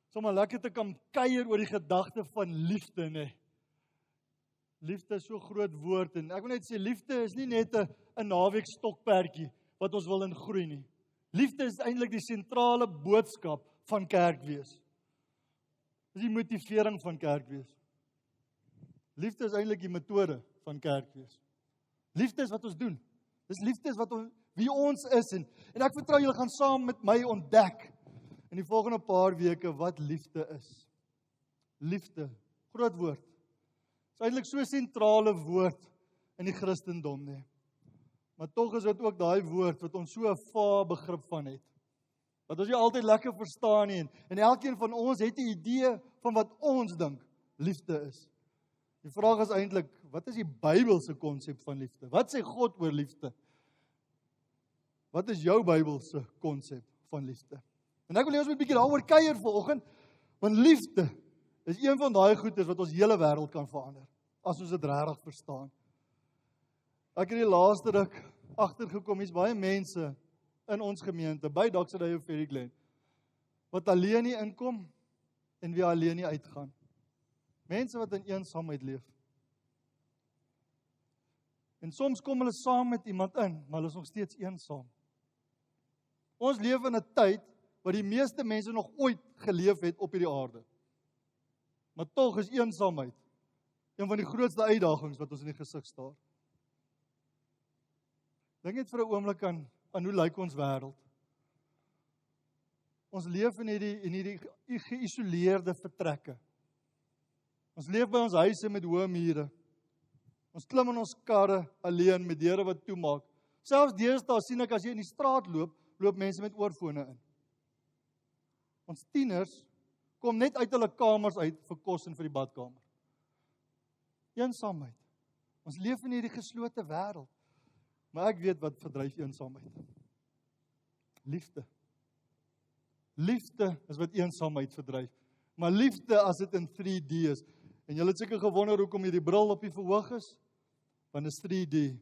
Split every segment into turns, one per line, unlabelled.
sommer lekker te kan kuier oor die gedagte van liefde, nê. Liefde is so groot woord, en ek wil net sê, liefde is nie net 'n naweek stokperdjie wat ons wil in groei nie. Liefde is eintlik die sentrale boodskap van kerk wees. Dis die motivering van kerk wees. Liefde is eintlik die metode van kerk wees. Liefde is wat ons doen. Dis liefde is wat wie ons is, en ek vertrou julle gaan saam met my ontdek in die volgende paar weke wat liefde is. Liefde, groot woord. Dit is eintlik so 'n sentrale woord in die Christendom, nê. Maar tog is dit ook daai woord wat ons so 'n vae begrip van het. Wat ons nie altyd lekker verstaan nie, en elkeen van ons het 'n idee van wat ons dink liefde is. Die vraag is eintlik, wat is die Bybelse konsep van liefde? Wat sê God oor liefde? Wat is jou Bybelse konsep van liefde? En ek wil hê ons moet 'n bietjie daaroor kuier vanoggend, want liefde is een van daai goedes wat ons hele wêreld kan verander, as ons dit regtig verstaan. Ek het die laaste ruk agtergekom, hier's baie mense in ons gemeente, by Dockside of Ferry Glen, wat alleen nie inkom, en wie alleen nie uitgaan. Mense wat in eensaamheid leef. En soms kom hulle saam met iemand in, maar hulle is nog steeds eensaam. Ons leef in 'n tyd wat die meeste mense nog ooit geleef het op hierdie aarde. Maar tog is eensaamheid een van die grootste uitdagings wat ons in die gesig staar. Dink net vir 'n oomblik aan hoe lyk ons wêreld. Ons leef in hierdie geïsoleerde vertrekke. Ons leef by ons huise met hoë mure. Ons klim in ons karre alleen met deure wat toemaak. Selfs deesdae sien ek as jy in die straat loop mense met oorfone in. Ons tieners kom net uit hulle kamers uit vir kos en vir die badkamer. Eensaamheid. Ons leef in hierdie geslote wêreld. Maar ek weet wat verdryf eensaamheid. Liefde. Liefde is wat eensaamheid verdryf. Maar liefde as dit in 3D is. En julle het seker gewonder hoekom hierdie bril op die verhoog is. Want dit is 3D.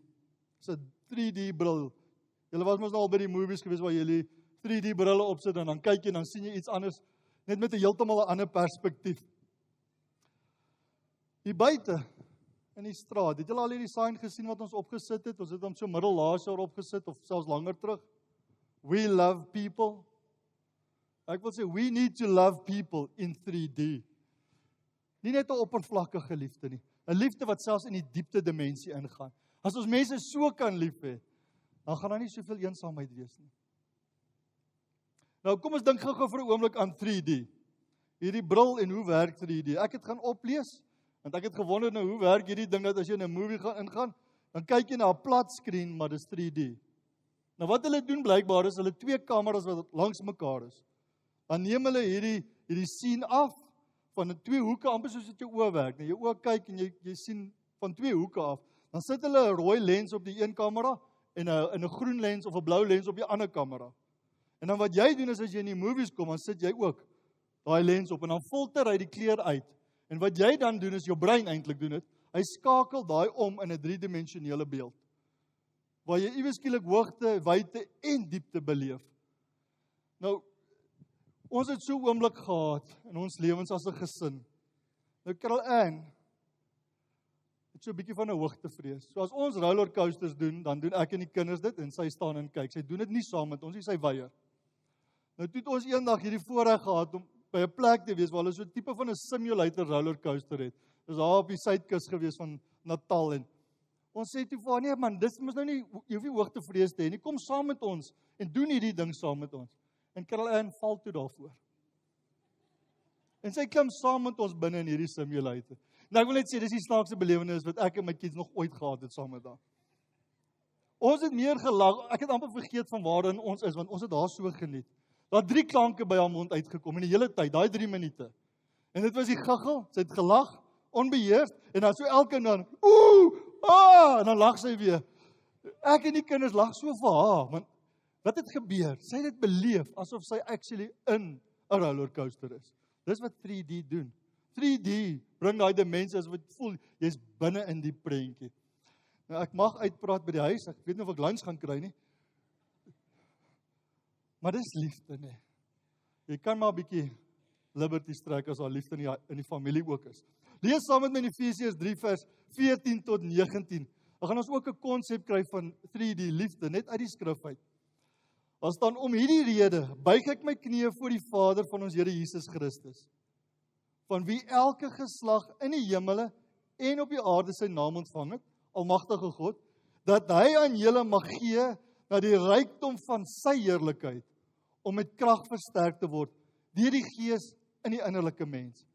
Dis 'n 3D bril. Julle was mos nou al by die movies gewees waar jy 3D brille opsit en dan kyk jy en dan sien jy iets anders, net met 'n heeltemal 'n ander perspektief. Hier buite in die straat, het julle al hierdie sign gesien wat ons opgesit het? Ons het hom so middellaas jaar opgesit of selfs langer terug. We love people. Ek wil sê, we need to love people in 3D. Nie net 'n oppervlakkige liefde nie. 'n Liefde wat selfs in die diepte dimensie ingaan. As ons mense so kan lief hê, dan gaan daar nie soveel eensaamheid wees nie. Nou kom ons dink gou-gou vir 'n oomblik aan 3D. Hierdie bril en hoe werk 3D? Ek het gaan oplees, want ek het gewonder nou hoe werk hierdie ding dat as jy in 'n movie gaan ingaan, dan kyk jy na 'n plat skerm, maar dis 3D. Nou wat hulle doen blykbaar is hulle 2 kameras wat langs mekaar is. Dan neem hulle hierdie scene af van 2 hoeke, amper soos dit jou oë werk. Nou jou oë kyk en jy sien van 2 hoeke af. Dan sit hulle 'n rooi lens op die een kamera en 'n groen lens of 'n blou lens op die ander kamera. En dan wat jy doen is as jy in die movies kom, dan sit jy ook daai lens op en dan filter hy die kleur uit. En wat jy dan doen is jou brein eintlik doen dit. Hy skakel daai om in 'n 3-dimensionele beeld. Waar jy iewes skielik hoogte, wyte en diepte beleef. Nou ons het so 'n oomblik gehad in ons lewens as 'n gesin. Nou Carol Ann het so 'n bietjie van 'n hoogtevrees. So as ons rollercoasters doen, dan doen ek en die kinders dit en sy staan en kyk. Sy doen dit nie saam met ons nie, sy weier. Nou toe het ons eendag hierdie voorreg gehad om by 'n plek te wees waar hulle so 'n tipe van 'n simulator rollercoaster het. Dis daar op die suidkus gewees van Natal en ons sê toe vir haar, nee man, dis mos nou nie, jy hoef nie hoogtevrees te hê nie. Kom saam met ons en doen hierdie ding saam met ons. En Carol Ann val toe daarvoor. En sy klim saam met ons binne in hierdie simulator. Nou ek wil net sê, dis die snaakste belewenis wat ek en my kids nog ooit gehad het saam met haar. Ons het meer gelag, ek het amper vergeet van waarin ons is, want ons het daar so geniet. Daar 3 klanke by haar mond uitgekom in die hele tyd, daai 3 minute. En dit was die giggel, sy het gelag, onbeheers, en dan so elke dan, en dan lag sy weer. Ek en die kinders lag so vir haar, want wat het gebeur? Sy het dit beleef, asof sy actually in 'n rollercoaster is. Dis wat 3D doen. 3D bring daai dimensie as wat voel, jy's binne in die prentjie. Nou ek mag uitpraat by die huis, ek weet nie of ek lunch gaan kry nie. Maar dis liefde, nee. Jy kan maar 'n bietjie liberties trek as haar liefde in die familie ook is. Lees saam met my in Efesiërs 3 vers 14 tot 19. Dan gaan ons ook 'n konsep kry van 3D liefde, net uit die skrif uit. Daar staan, om hierdie rede buig ek my knieë voor die Vader van ons Here Jesus Christus, van wie elke geslag in die hemele en op die aarde sy naam ontvang het, almagtige God, dat hy aan julle mag gee na die rykdom van sy heerlikheid, om met krag versterk te word, deur die Gees in die innerlike mens.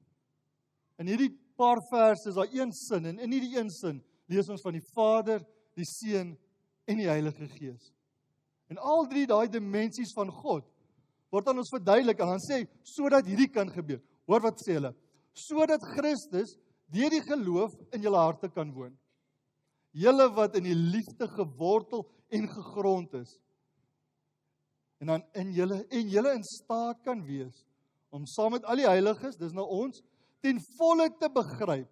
In hierdie paar verse is daar een sin, en in hierdie een sin lees ons van die Vader, die Seun en die Heilige Gees. En al drie daai dimensies van God word aan ons verduidelik, en dan sê hy, sodat hierdie kan gebeur. Hoor wat sê hulle? Sodat Christus deur die geloof in julle harte kan woon. Julle wat in die liefde gewortel en gegrond is. En dan in julle in staat kan wees om saam met al die heiliges, dis nou ons, ten volle te begryp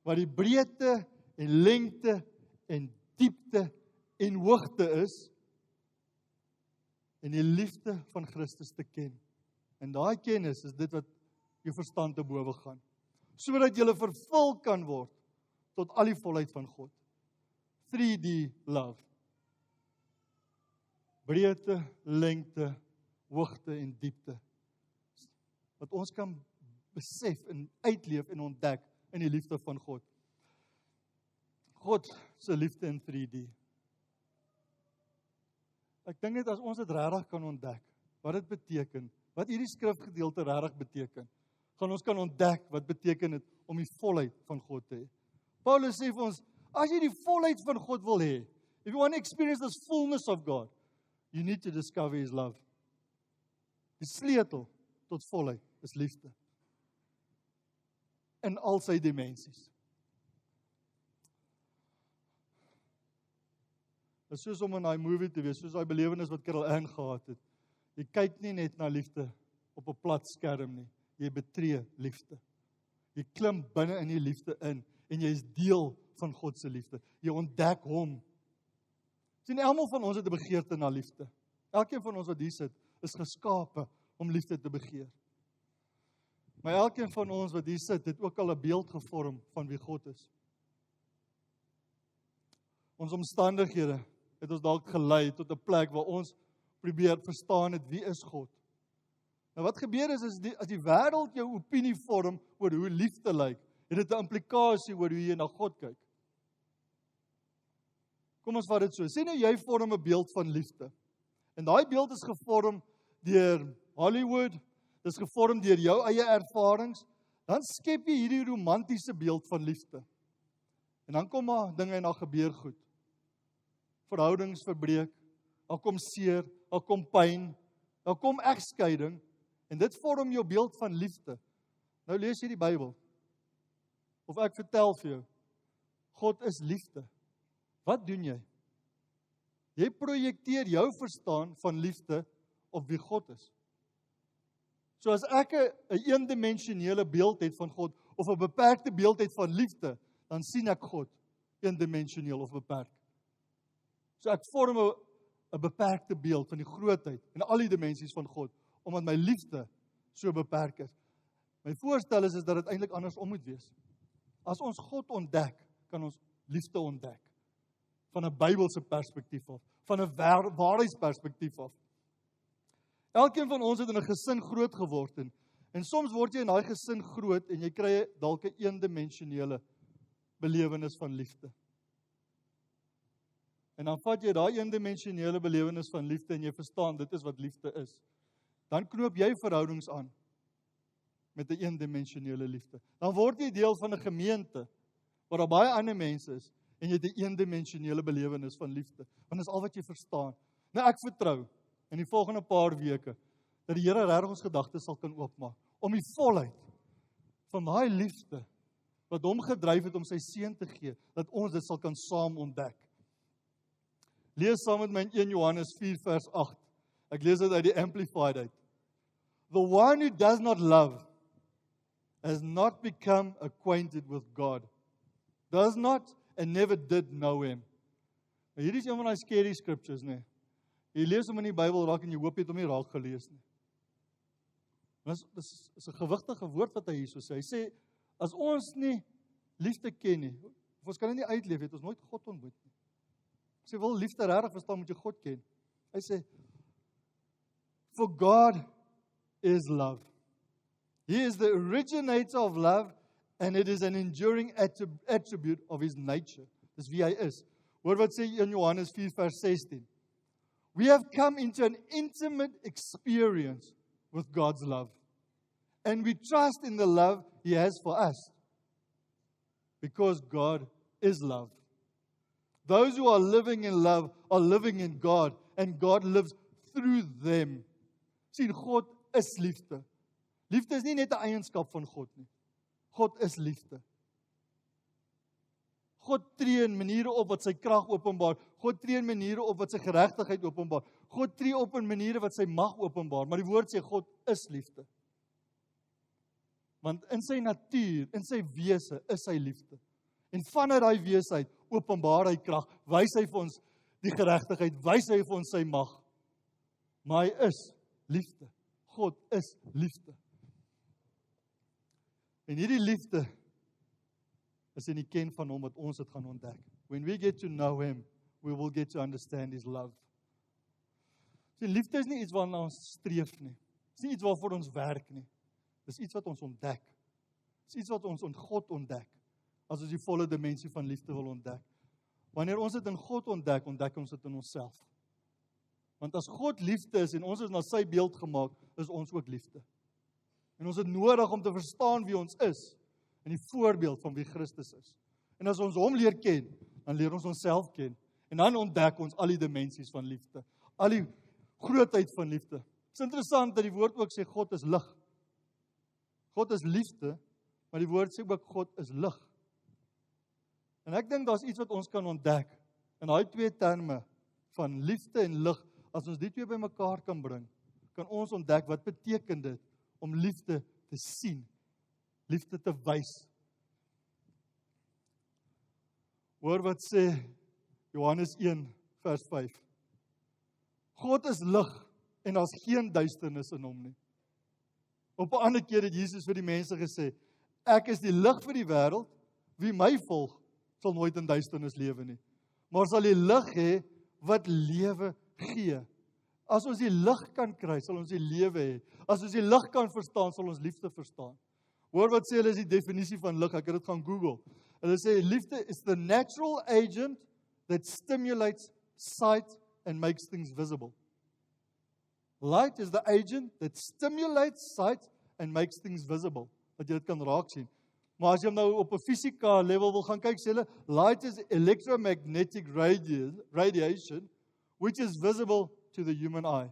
wat die breedte en lengte en diepte en hoogte is, en die liefde van Christus te ken. En daai kennis is dit wat jou verstand te bowe gaan, sodat jy vervul kan word tot al die volheid van God. 3D love. Breedte, lengte, hoogte en diepte. Wat ons kan besef en uitleef en ontdek in die liefde van God. God se liefde in 3D. Ek dink net as ons dit regtig kan ontdek, wat dit beteken, wat hierdie skrifgedeelte regtig beteken, gaan ons kan ontdek wat beteken dit om die volheid van God te hê. Paulus sê vir ons, as jy die volheid van God wil hê, if you want to experience this fullness of God, you need to discover His love. Die sleutel tot volheid is liefde. In al sy dimensies. Dit is soos om in daai movie te wees, soos daai belewenis wat Carol Ann gehad het. Jy kyk nie net na liefde op 'n plat skerm nie, jy betree liefde. Jy klim binne in die liefde in, en jy is deel van God se liefde. Jy ontdek hom. Sien, almal van ons het 'n begeerte na liefde. Elkeen van ons wat hier sit, is geskape om liefde te begeer. Maar elkeen van ons wat hier sit, het ook al 'n beeld gevorm van wie God is. Ons omstandighede het ons dalk gelei tot 'n plek waar ons probeer verstaan het wie is God. Nou wat gebeur is as die wêreld jou opinie vorm oor hoe liefde lyk, het dit 'n implikasie oor hoe jy na God kyk. Kom ons vat dit so. Sê nou jy vorm 'n beeld van liefde. En daai beeld is gevorm deur Hollywood, dis gevorm deur jou eie ervarings, dan skep jy hierdie romantiese beeld van liefde. En dan kom maar dinge en daar gebeur goed. Verhoudings verbreek, daar kom seer, daar kom pyn, daar kom egskeiding, en dit vorm jou beeld van liefde. Nou lees jy die Bybel. Of ek vertel vir jou, God is liefde. Wat doen jy? Jy projekteer jou verstaan van liefde op wie God is. So as ek 'n eendimensionele beeld het van God, of 'n beperkte beeld het van liefde, dan sien ek God eendimensioneel of beperk. So ek vorm 'n beperkte beeld van die grootheid en al die dimensies van God, omdat my liefde so beperk is. My voorstel is dat dit eintlik andersom moet wees. As ons God ontdek, kan ons liefde ontdek. Van 'n Bybelse perspektief af, van 'n waarheidsperspektief af. Elkeen van ons het in 'n gesin groot geword, en soms word jy in daai gesin groot, en jy kry dalk 'n eendimensionele belewenis van liefde. En dan vat jy daai eendimensionele belewenis van liefde, en jy verstaan, dit is wat liefde is. Dan knoop jy verhoudings aan met 'n eendimensionele liefde. Dan word jy deel van 'n gemeente, waar daar baie ander mense is, en jy het 'n eendimensionele belewenis van liefde. Want dis al wat jy verstaan. Nou ek vertrou, in die volgende paar weke, dat die Here regtig ons gedagtes sal kan oopmaak, om die volheid van daai liefde, wat hom gedryf het om sy seun te gee, dat ons dit sal kan saam ontdek. Lees saam met my in 1 Johannes 4 vers 8. Ek lees dit uit die Amplified uit. The one who does not love has not become acquainted with God. Does not and never did know him. Nou hierdie is een van die scary scriptures, nee. Jy lees hom in die Bybel raak en jy hoop jy het hom nie raak gelees nie. En dis 'n gewigtige woord wat hy hierso sê. Hy sê, as ons nie liefde ken nie, of ons kan dit nie uitleef, het ons nooit God ontmoet nie. As jy wil liefde regtig verstaan, moet jy God ken. Hy sê, for God is love. He is the originator of love, and it is an enduring attribute of his nature. Dis wie hy is. Hoor wat sê in Johannes 4 vers 16. We have come into an intimate experience with God's love. And we trust in the love he has for us. Because God is love. Those who are living in love are living in God, and God lives through them. Sien, God is liefde. Liefde is nie net 'n eienskap van God nie. God is liefde. God tree in maniere op wat sy krag openbaar. God tree in maniere op wat sy geregtigheid openbaar. God tree op in maniere wat sy mag openbaar. Maar die woord sê God is liefde. Want in sy natuur, in sy wese, is hy liefde. En vanuit daai wesheid openbaar hy krag, wys hy vir ons die geregtigheid, wys hy vir ons sy mag. Maar hy is liefde. God is liefde. En hierdie liefde is in die ken van hom wat ons dit gaan ontdek. When we get to know him, we will get to understand his love. Sien, liefde is nie iets waarna ons streef nie. Dis nie iets waarvoor ons werk nie. Dis iets wat ons ontdek. Dis iets wat ons in God ontdek. As ons die volle dimensie van liefde wil ontdek. Wanneer ons dit in God ontdek, ontdek ons dit in onsself. Want as God liefde is en ons is na sy beeld gemaak, is ons ook liefde. En ons het nodig om te verstaan wie ons is en die voorbeeld van wie Christus is. En as ons hom leer ken, dan leer ons onsself ken. En dan ontdek ons al die dimensies van liefde. Al die grootheid van liefde. Het is interessant dat die woord ook sê God is lig. God is liefde, maar die woord sê ook God is lig. En ek dink daar's iets wat ons kan ontdek in daai twee terme van liefde en lig. As ons die twee bymekaar kan bring, kan ons ontdek wat beteken dit om liefde te sien, liefde te wys. Hoor wat sê Johannes 1 vers 5. God is lig en daar's geen duisternis in hom nie. Op 'n ander keer het Jesus vir die mense gesê, ek is die lig vir die wêreld, wie my volg, sal nooit in duisternis lewe nie, maar sal die lig hê wat lewe gee. As ons die lig kan kry, sal ons die lewe hê. As ons die lig kan verstaan, sal ons liefde verstaan. Hoor wat sê hulle is die definisie van lig, ek het dit gaan Google. Hulle sê liefde is the natural agent that stimulates sight and makes things visible. Light is the agent that stimulates sight and makes things visible. Dat jy dit kan raak sien. Maar as jy nou op 'n fisika level wil gaan kyk, sê hulle, light is electromagnetic radiation, which is visible to the human eye.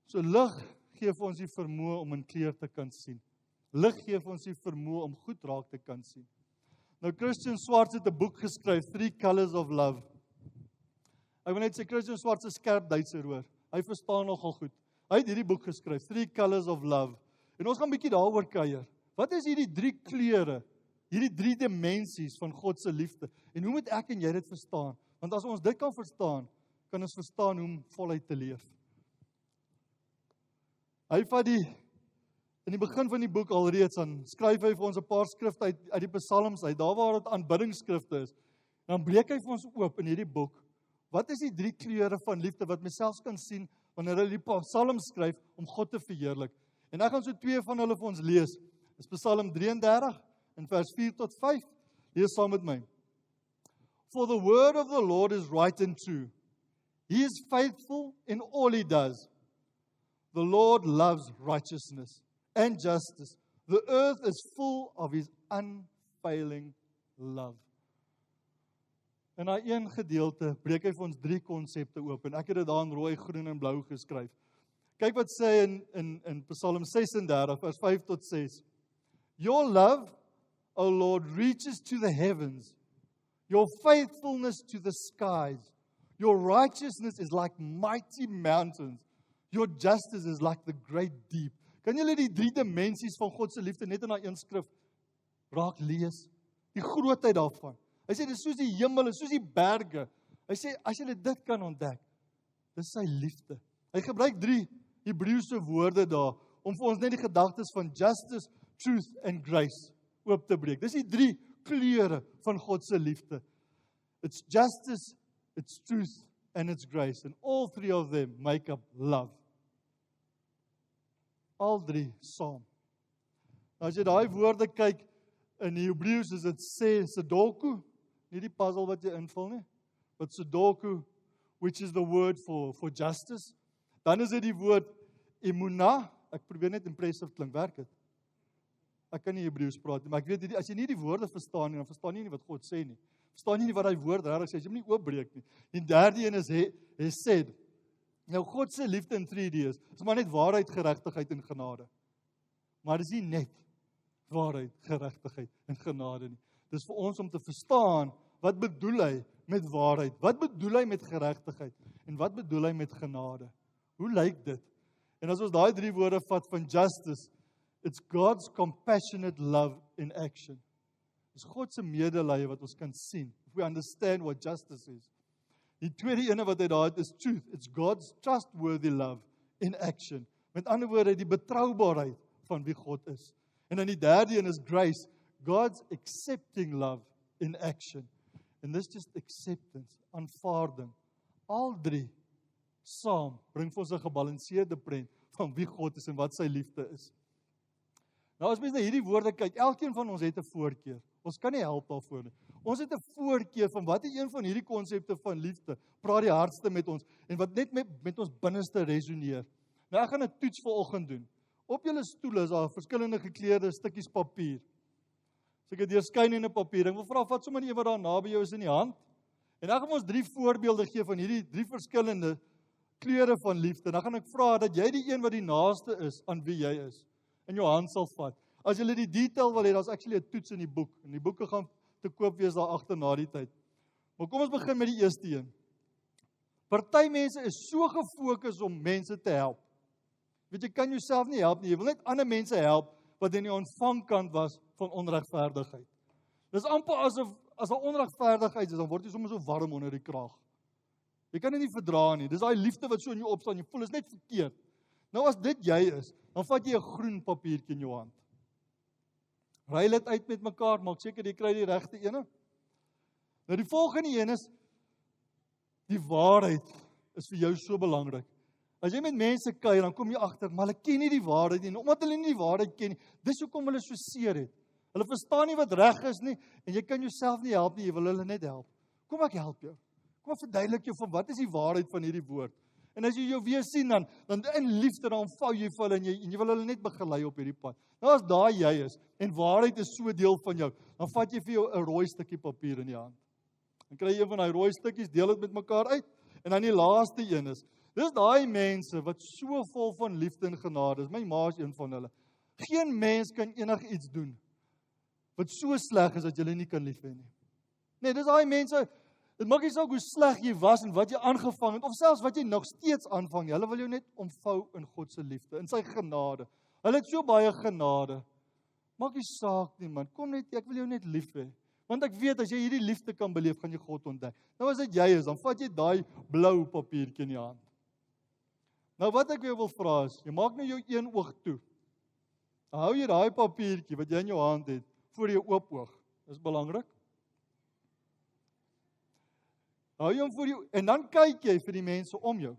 So lig gee vir ons die vermoë om in kleur te kan sien. Lig gee vir ons die vermoë om goed raak te kan sien. Nou Christian Swarts het 'n boek geskryf, 3 Colors of Love. Ek wil net sê Christian Swarts is skerp Duitser hoor. Hy verstaan nogal goed. Hy het hierdie boek geskryf, 3 Colors of Love. En ons gaan 'n bietjie daaroor kuier. Wat is hierdie 3 kleure? Hierdie 3 dimensies van God se liefde. En hoe moet ek en jy dit verstaan? Want as ons dit kan verstaan, kan ons verstaan hoe om voluit te leef. Hy vat in die begin van die boek alreeds aan skryf hy vir ons 'n paar skrifte uit die psalms uit, daar waar dit aanbiddingsskrifte is. Dan breek hy vir ons oop in hierdie boek. Wat is die 3 kleure van liefde wat mens selfs kan sien wanneer hy die psalms skryf om God te verheerlik? En ek gaan so 2 van hulle vir ons lees. Dis Psalm 33 in vers 4 tot 5. Lees saam met my. For the word of the Lord is right and true. He is faithful in all he does. The Lord loves righteousness and justice. The earth is full of his unfailing love. In daai een gedeelte breek hy vir ons 3 konsepte oop en ek het dit daar in rooi, groen en blou geskryf. Kyk wat sê in Psalm 36 vers 5 tot 6. Your love, O Lord, reaches to the heavens. Your faithfulness to the skies. Your righteousness is like mighty mountains. Your justice is like the great deep. Kan julle die 3 dimensies van God se liefde net in daai een skrif raak lees? Die grootheid daarvan. Hy sê dit is soos die hemel en soos die berge. Hy sê as jy dit kan ontdek, dis sy liefde. Hy gebruik 3 Hebreëse woorde daar, om vir ons net die gedagtes van justice, truth and grace oop te breek. Dis die 3 kleure van God se liefde. It's justice, it's truth and it's grace. And all 3 of them make up love. Al 3 saam. Nou as jy daai woorde kyk, in Hebreëus is dit sê Sudoku, nie die puzzle wat jy invul nie, but Sudoku, which is the word for justice. Dan is dit die woord emunah. Ek probeer net impressive klink, werk dit? Ek kan nie Hebreëus praat nie, maar ek weet, as jy nie die woorde verstaan nie, dan verstaan jy nie wat God sê nie. Verstaan jy nie wat die woord regtig sê, as jy hom nie oopbreek nie. Die derde een is hesed. Nou God se liefde in 3D is maar net waarheid, geregtigheid en genade. Maar dis nie net waarheid, geregtigheid en genade nie. Dis vir ons om te verstaan, wat bedoel hy met waarheid? Wat bedoel hy met geregtigheid? En wat bedoel hy met genade? Hoe lyk dit? En as ons daai 3 woorde vat van justice, it's God's compassionate love in action. Dis God se medelee wat ons kan sien, if we understand what justice is. Die tweede ene wat hy daar het is truth, it's God's trustworthy love in action. Met ander woorde, die betroubaarheid van wie God is. En dan die derde een is grace, God's accepting love in action. And this just acceptance, aanvaarding. Al 3 saam bring vir ons 'n gebalanseerde prent van wie God is en wat sy liefde is. Nou as mens na hierdie woorde kyk, elkeen van ons het 'n voorkeur. Ons kan nie help daarvoor nie. Ons het 'n voorkeur van watter een van hierdie konsepte van liefde praat die hardste met ons en wat net met ons binneste resoneer. Nou ek gaan 'n toets vanoggend doen. Op julle stoele is daar verskillende gekleurde stukkies papier. Seker deurskynende papier. Ek wil vra, vat sommer die een wat daar naby jou is in die hand. En dan gaan ons 3 voorbeelde gee van hierdie 3 verskillende kleure van liefde. Dan gaan ek vra dat jy die een wat die naaste is aan wie jy is, in jou hand sal vat. As jy die detail wil hê, daar's actually 'n toets in die boek. En die boeke gaan te koop wees daar agter na die tyd. Maar kom ons begin met die eerste een. Party mense is so gefokus om mense te help. Weet jy, kan jouself nie help nie. Jy wil net ander mense help wat in die ontvangkant was van onregverdigheid. Dis amper asof as daar onregverdigheid is, dan word jy sommer so warm onder die kraag. Jy kan dit nie verdra nie. Dis daai liefde wat so in jou opstaan. Jy voel is net verkeerd. Nou as dit jy is, dan vat jy 'n groen papiertjie in jou hand. Ruil dit uit met mekaar, maak seker jy kry die regte ene. Nou die volgende een is, die waarheid is vir jou so belangrik. As jy met mense kuier, dan kom jy agter, maar hulle ken nie die waarheid nie, en omdat hulle nie die waarheid ken nie, dis hoekom hulle so seer het. Hulle verstaan nie wat reg is nie, en jy kan jouself nie help nie, jy wil hulle net help. Kom ek help jou. Kom ek verduidelik jou van wat is die waarheid van hierdie woord. En as jy jou weer sien, dan in liefde, dan vou jy vir hulle, en jy wil hulle net begelei op hierdie pad. Nou as daar jy is, en waarheid is so deel van jou, dan vat jy vir jou 'n rooi stukkie papier in die hand. Dan kry jy een van die rooi stukkies, deel dit met mekaar uit, en dan die laaste een is, dis daai mense wat so vol van liefde en genade is, my ma is een van hulle. Geen mens kan enigiets doen, wat so sleg is, dat jy hulle nie kan lief hê nie. Nee, dis daai mense, dit maak nie saak hoe sleg jy was, en wat jy aangevang het, of selfs wat jy nog steeds aanvang, hulle wil jou net omvou in God se liefde, in sy genade. Hulle het so baie genade. Maak nie saak nie man, kom net, ek wil jou net lief hê. Want ek weet, as jy hierdie liefde kan beleef, gaan jy God ontdek. Nou as dit jy is, dan vat jy daai blou papiertjie in die hand. Nou wat ek weer wil vra is, jy maak nou jou een oog toe. Dan hou jy daai papiertjie wat jy in jou hand het, voor jou oop oog. Dis belangrik. Hou jy hom voor jou, en dan kyk jy vir die mense om jou.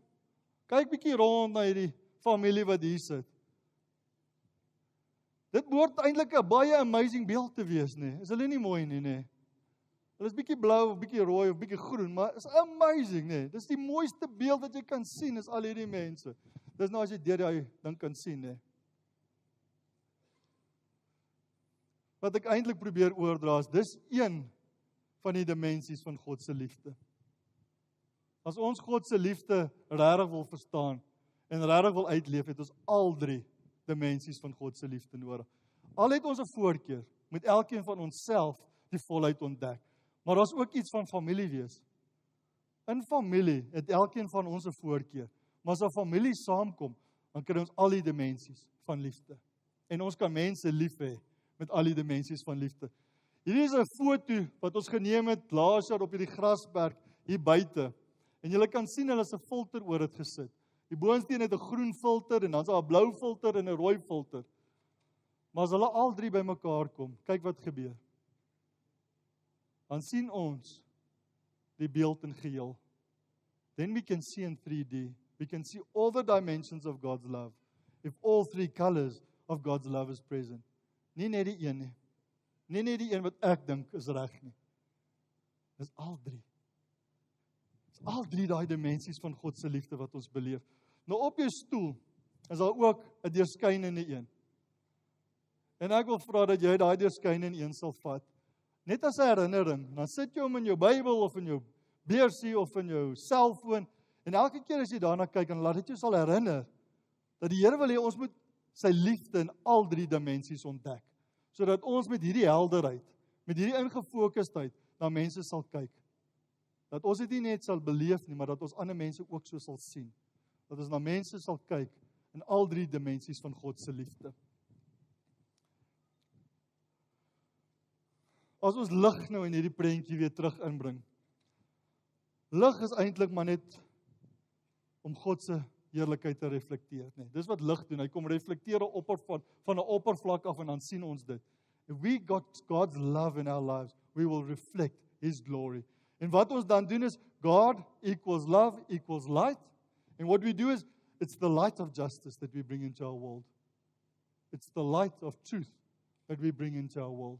Kyk bietjie rond na hierdie familie wat hier sit. Dit behoort eintlik 'n baie amazing beeld te wees, nee. Is hulle nie mooi nie, nee? Hulle is bietjie blou, of bietjie rooi, of bietjie groen, maar is amazing, nee. Dis die mooiste beeld wat jy kan sien, is al hierdie mense. Dis nou as jy deur daai ding kan sien, nee. Wat ek eintlik probeer oordra is, dis een van die dimensies van God se liefde. As ons God se liefde regtig wil verstaan, en regtig wil uitleef, het ons al 3 dimensies van God se liefde nodig. Al het ons 'n voorkeur, moet elkeen van onsself die volheid ontdek. Maar daar's ook iets van familie wees. In familie het elkeen van ons 'n voorkeur. Maar as 'n familie saamkom, dan kry ons al die dimensies van liefde. En ons kan mense lief hê met al die dimensies van liefde. Hierdie is 'n foto wat ons geneem het laas jaar op hierdie grasberg hier buite. En julle kan sien hulle is 'n filter oor dit gesit. Die boonsteen het 'n groen filter en dan's daar 'n blou filter en 'n rooi filter. Maar as hulle al drie bymekaar kom, kyk wat gebeur. Dan sien ons die beeld in geheel. Then we can see in 3D. We can see all the dimensions of God's love. If all three colors of God's love is present. Nie net die een nie. Nie net die een wat ek dink is reg nie. Dis al drie. Dis al drie daai dimensies van God se liefde wat ons beleef. Nou op jou stoel is daar ook 'n deurskynende een. En ek wil vra dat jy daai deurskynende een sal vat. Net as 'n herinnering, dan sit jy hom in jou Bybel of in jou beursie of in jou selfoon en elke keer as jy daarna kyk en laat dit jou sal herinner dat die Here wil hê ons moet sy liefde in al drie dimensies ontdek, sodat ons met hierdie helderheid, met hierdie ingefokusdheid na mense sal kyk. Dat ons dit nie net sal beleef nie, maar dat ons ander mense ook so sal sien. Dat ons na mense sal kyk in al drie dimensies van God se liefde. As ons lig nou in hierdie prentjie weer terug inbring. Lig is eintlik maar net om God se heerlikheid te reflekteer, nee. Dis wat lig doen. Hy kom reflekteer van 'n oppervlak af en dan sien ons dit. If we got God's love in our lives, we will reflect His glory. En wat ons dan doen is God equals love equals light. And what we do is it's the light of justice that we bring into our world. It's the light of truth that we bring into our world.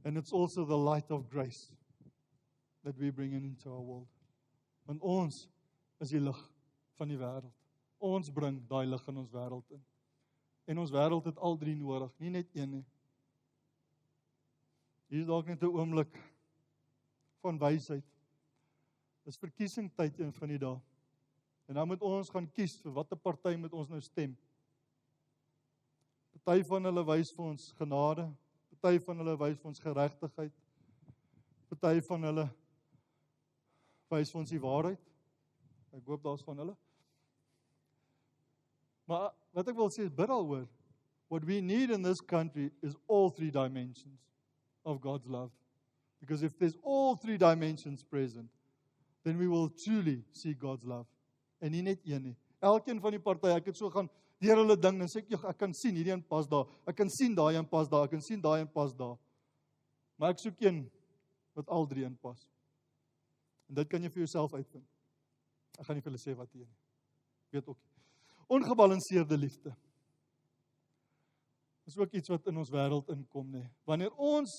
And it's also the light of grace that we bring into our world. Want ons is die lig van die wêreld. Ons bring daai lig in ons wêreld in. En ons wêreld het al drie nodig, nie net een nie. Hier is dalk net 'n oomblik van wysheid. Dis verkiesingstyd een van die dae. En nou moet ons gaan kies vir watter party moet ons nou stem. Party van hulle wys vir ons genade, party van hulle wys vir ons geregtigheid. Party van hulle wys vir ons die waarheid. Ek hoop daar's van hulle. Maar wat ek wil sê is bid daaroor. What we need in this country is all three dimensions of God's love. Because if there's all three dimensions present, then we will truly see God's love. En nie net een nie. Elkeen van die partye, ek het so gaan deur hulle ding en sê ek kan sien hierdie een pas daar. Ek kan sien daai een pas daar. Ek kan sien daai een pas daar. Maar ek soek een wat al drie in pas. En dit kan jy vir jouself uitvind. Ek gaan nie vir hulle sê wat hier nie. Weet ook. Ongebalanseerde liefde. Dis ook iets wat in ons wêreld inkom, nee. Wanneer ons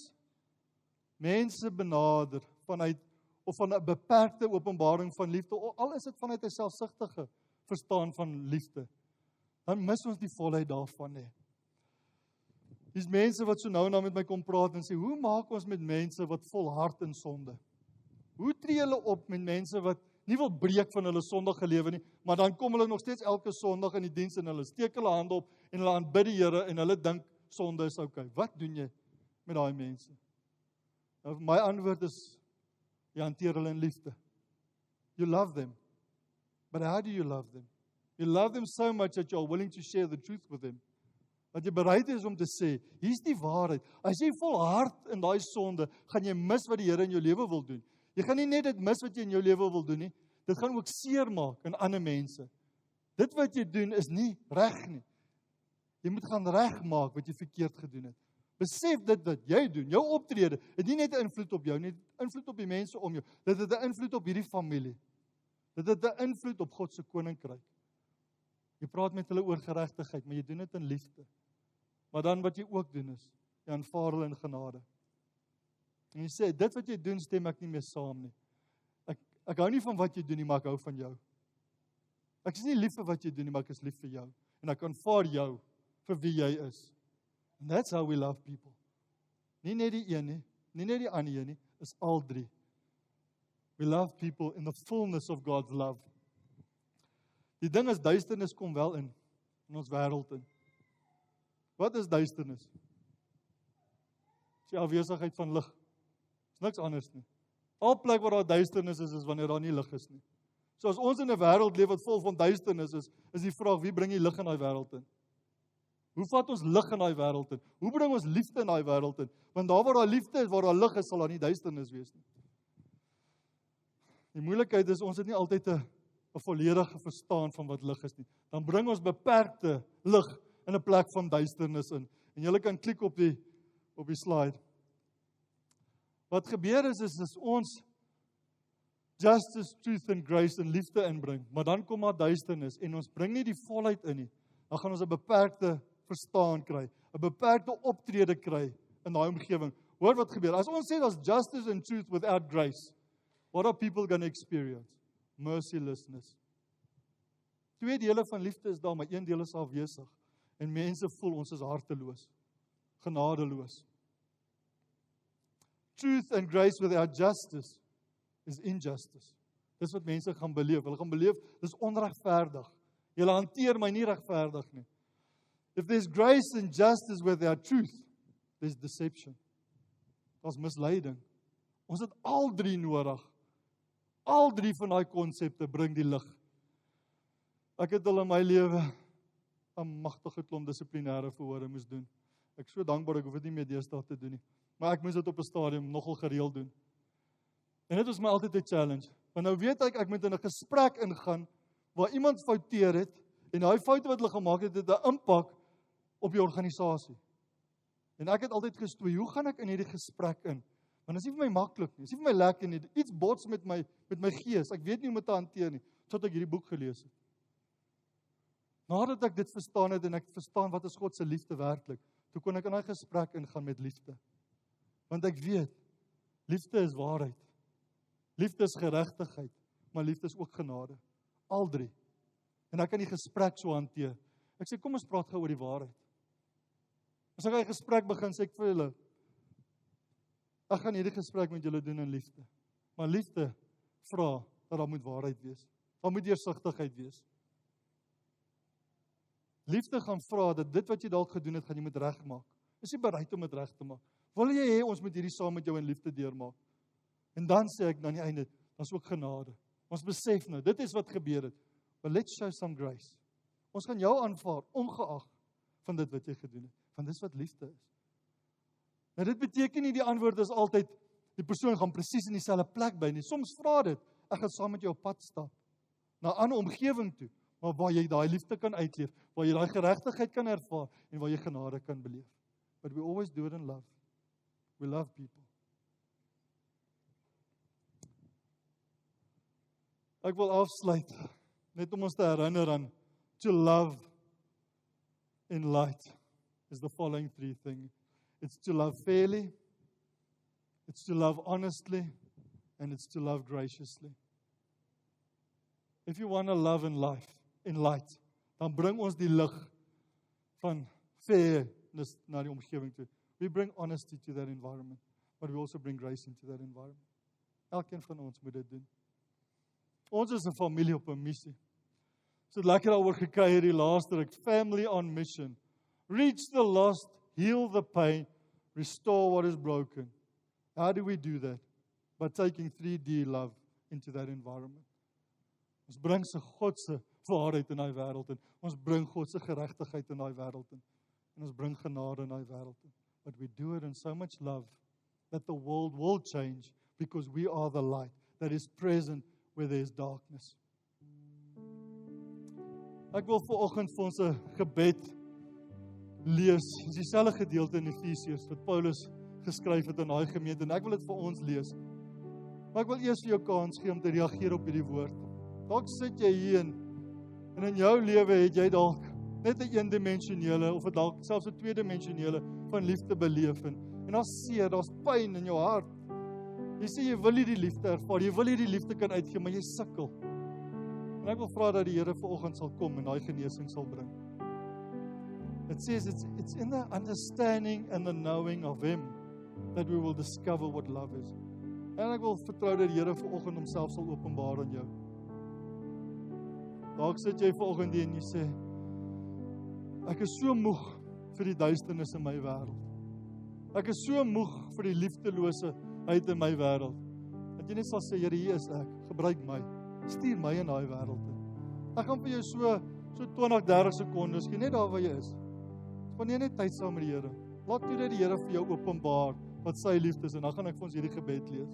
mense benader vanuit of van 'n beperkte openbaring van liefde, al is dit vanuit 'n selfsugtige verstaan van liefde, dan mis ons die volheid daarvan, nee. Dis mense wat so nou en dan met my kom praat en sê, hoe maak ons met mense wat volhard in sonde? Hoe tree hulle op met mense wat nie wil breek van hulle sondige lewe nie, maar dan kom hulle nog steeds elke Sondag in die diens en hulle steek hulle hande op en hulle aanbid die Here en hulle dink sonde is okay. Wat doen jy met daai mense? Nou, my antwoord is, jy hanteer hulle in liefde. You love them. But how do you love them? You love them so much that you're willing to share the truth with them. Dat jy bereid is om te sê, hier's die waarheid. As jy volhard in daai sonde, gaan jy mis wat die Here in jou lewe wil doen. Jy gaan nie net dit mis wat jy in jou lewe wil doen nie, dit gaan ook seer maak in ander mense. Dit wat jy doen is nie reg nie. Jy moet gaan regmaak wat jy verkeerd gedoen het. Besef dit wat jy doen, jou optrede, het nie net 'n invloed op jou nie, invloed op die mense om jou. Dit het 'n invloed op hierdie familie. Dit het 'n invloed op God se koninkryk. Jy praat met hulle oor geregtigheid, maar jy doen dit in liefde. Maar dan wat jy ook doen is, jy aanvaar hulle in genade. En jy sê, dit wat jy doen, stem ek nie meer saam nie. Ek hou nie van wat jy doen nie, maar ek hou van jou. Ek is nie lief vir wat jy doen nie, maar ek is lief vir jou. En ek aanvaar jou vir wie jy is. And that's how we love people. Nie net die een nie, nie net die ander een nie, is al drie. We love people in the fullness of God's love. Die ding is, duisternis kom wel in ons wêreld in. Wat is duisternis? Dis die afwesigheid van lig. Dis niks anders nie. Al plek waar daar duisternis is wanneer daar nie lig is nie. So as ons in 'n wêreld leef wat vol van duisternis is die vraag, wie bring die lig in daai wêreld in? Hoe vat ons lig in daai wêreld in? Hoe bring ons liefde in daai wêreld in? Want daar waar daar liefde is, waar daar lig is, sal daar nie duisternis wees nie. Die moeilikheid is, ons het nie altyd 'n 'n volledige verstaan van wat lig is nie. Dan bring ons beperkte lig in 'n plek van duisternis in. En julle kan klik op die slide. Wat gebeur is as ons justice, truth and grace en liefde inbring, maar dan kom daar duisternis en ons bring nie die volheid in nie, dan gaan ons 'n beperkte verstaan kry, 'n beperkte optrede kry in daai omgewing. Hoor wat gebeur. As ons sê daar's justice and truth without grace, what are people going to experience? Mercilessness. 2 dele van liefde is daar, maar 1 deel is afwesig. En mense voel ons is harteloos, genadeloos. Truth and grace without justice is injustice. Dis wat mense gaan beleef. Hulle gaan beleef, dis onregverdig. Julle hanteer my nie regverdig nie. If there's grace and justice without truth, there's deception. Daar's misleiding. Ons het al 3 nodig. Al 3 van daai konsepte bring die lig. Ek het al in my lewe 'n magtige klomp dissiplinêre verhore moes doen. Ek is so dankbaar ek hoef dit nie meer deesdae te doen nie. Maar ek moes dit op 'n stadium nogal gereeld doen. En dit was my altyd 'n challenge. Want nou weet ek moet in 'n gesprek ingaan waar iemand fouteer het en daai foute wat hulle gemaak het, het 'n impak op die organisasie. En ek het altyd gestoei, hoe gaan ek in hierdie gesprek in? Want dit is nie vir my maklik nie, dit is nie vir my lekker nie. Iets bots met my gees. Ek weet nie hoe om dit te hanteer nie, tot ek hierdie boek gelees het. Nadat ek dit verstaan het en ek verstaan wat is God se liefde werklik, toe kon ek in daai gesprek ingaan met liefde. Want ek weet, liefde is waarheid. Liefde is geregtigheid, maar liefde is ook genade. Al 3. En ek kan die gesprek so hanteer. Ek sê, kom ons praat gou oor die waarheid. As ek 'n gesprek begin, sê ek vir julle, ek gaan hierdie gesprek met julle doen in liefde. Maar liefde vra dat daar moet waarheid wees. Daar moet deursigtigheid wees. Liefde gaan vra dat dit wat jy dalk gedoen het, gaan jy moet regmaak. Is jy bereid om dit reg te maak? Wil jy hê ons moet hierdie saam met jou in liefde deurmaak? En dan sê ek aan die einde, dan is ook genade. Ons besef nou, dit is wat gebeur het. But let's show some grace. Ons gaan jou aanvaar, ongeag van dit wat jy gedoen het. Want dis wat liefde is. Nou dit beteken nie die antwoord is altyd, die persoon gaan presies in dieselfde plek by nie. Soms vra dit, ek gaan saam met jou op pad stap, na 'n ander omgewing toe, maar waar jy daai liefde kan uitleef, waar jy daai geregtigheid kan ervaar, en waar jy genade kan beleef. But we always do it in love. We love people. Ek wil afsluit, net om ons te herinner aan, to love in light is the following 3 things. It's to love fairly, it's to love honestly, and it's to love graciously. If you want to love in light, dan bring ons die lig van fairness na die omgewing toe. We bring honesty to that environment, but we also bring grace into that environment. Elkeen van ons moet dit doen. Ons is 'n familie op 'n missie. So lekker daaroor gekry hierdie laaste ruk, family on mission. Reach the lost, heal the pain, restore what is broken. How do we do that? By taking 3D love into that environment. Ons bring se God se waarheid in daai wêreld in. Ons bring God se geregtigheid in daai wêreld in. En ons bring genade in daai wêreld in. But we do it in so much love that the world will change because we are the light that is present where there is darkness. Ek wil vanoggend vir ons 'n gebed lees. Dis dieselfde gedeelte in Efesiërs wat Paulus geskryf het aan daai gemeente en ek wil dit vir ons lees. Maar ek wil eers vir jou kans gee om te reageer op hierdie woord. Dalk sit jy hier en in jou lewe het jy dalk net 'n eendimensionele of dalk selfs 'n tweedimensionele van liefde beleef en daar's seer, daar's pyn in jou hart. Jy sê jy wil nie die liefde ervaar, jy wil nie die liefde kan uitgee, maar jy sukkel. En ek wil vra dat die Here vanoggend sal kom en daai genesing sal bring. It says it's in the understanding and the knowing of Him that we will discover what love is. En ek wil vertrou dat die Here vanoggend homself sal openbaar aan jou. Dalk sit jy vanoggend hier en jy sê, ek is so moeg vir die duisternis in my wêreld. Ek is so moeg vir die liefdeloosheid in my wêreld. Dat jy net sal sê, Here, hier is ek, gebruik my. Stuur my in daai wêreld in. Ek gaan vir jou so 20-30 sekondes gee, net daar waar jy is. Spandeer net tyd saam met die Here. Laat toe dat die Here vir jou openbaar wat sy liefde is en dan gaan ek vir ons hierdie gebed lees.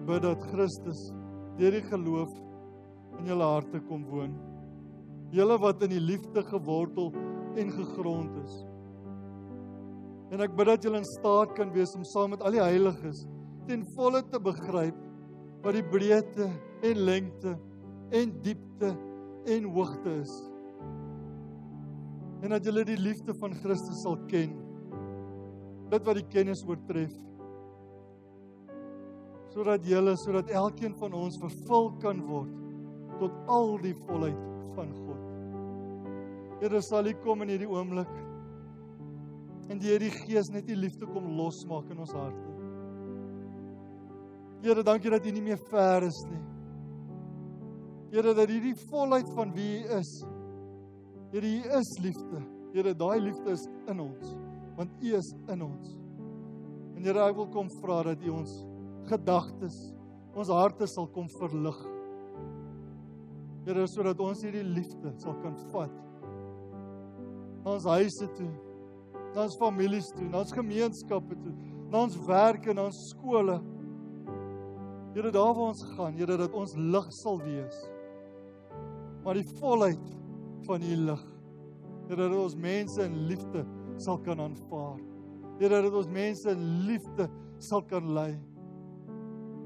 bid dat Christus deur die geloof in julle harte kom woon. Julle wat in die liefde gewortel en gegrond is. En ek bid dat julle in staat kan wees om saam met al die heiliges ten volle te begryp wat die breedte en lengte en diepte en hoogte is. En dat julle die liefde van Christus sal ken, dit wat die kennis oortref, sodat elkeen van ons vervul kan word tot al die volheid van God. Here, sal U kom in hierdie oomblik en deur die Gees net die liefde kom losmaak in ons harte. Here, dankie dat U nie meer ver is nie. Here, dat hierdie volheid van wie U is, Here, U is liefde. Here, daai liefde is in ons, want U is in ons. En Here, ek wil kom vra dat U ons gedagtes, ons harte sal kom verlig. Here, sodat ons hierdie liefde sal kan vat na ons huise toe, na ons families toe, na ons gemeenskappe toe, na ons werke, na ons skole. Here, daar waar ons gaan, Here, dat ons lig sal wees. Maar die volheid van U lig. Here, dat ons mense in liefde sal kan aanvaar. Here, dat ons mense in liefde sal kan lei.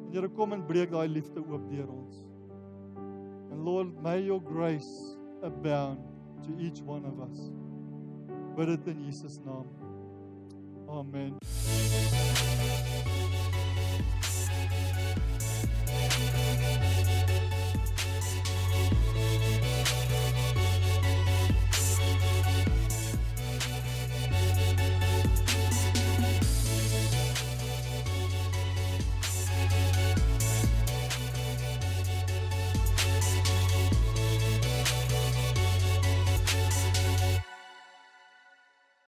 En Here, kom en breek daai liefde oop deur ons. And Lord, may your grace abound to each one of us. Bid dit in Jesus naam. Amen.